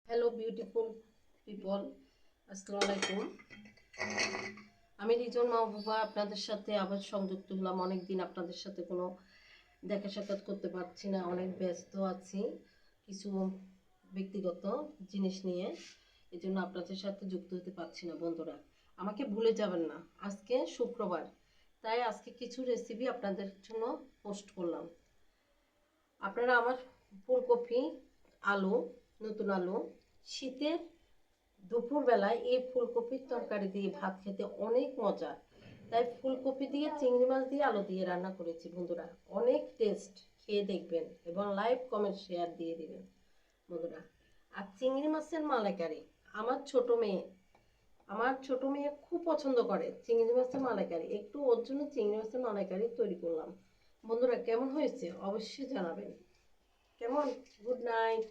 Hello beautiful people, আসসালামু আলাইকুম। আমি রিজন মাহবুবা আপনাদের সাথে আবার সংযুক্ত হলাম। অনেক দিন আপনাদের সাথে কোনো দেখা সাক্ষাৎ করতে পারছি না, অনেক ব্যস্ত আছি কিছু ব্যক্তিগত জিনিস নিয়ে, এই জন্য আপনাদের সাথে যুক্ত হতে পারছি না। বন্ধুরা, আমাকে ভুলে যাবেন না। আজকে শুক্রবার, তাই আজকে কিছু রেসিপি আপনাদের জন্য পোস্ট করলাম। আপনারা আমার ফুলকপি, আলু, নতুন আলু, শীতের দুপুরবেলায় এই ফুলকপির তরকারি দিয়ে ভাত খেতে অনেক মজা। তাই ফুলকপি দিয়ে চিংড়ি মাছ দিয়ে আলু দিয়ে রান্না করেছি বন্ধুরা, অনেক টেস্ট। খেয়ে দেখবেন এবং লাইক কমেন্ট শেয়ার দিয়ে দিবেন বন্ধুরা। আর চিংড়ি মাছের মালাইকারি, আমার ছোট মেয়ে খুব পছন্দ করে চিংড়ি মাছের মালাইকারি। একটু ওর জন্য চিংড়ি মাছের মালাইকারি তৈরি করলাম বন্ধুরা। কেমন হয়েছে অবশ্যই জানাবেন। কেমন? Good night.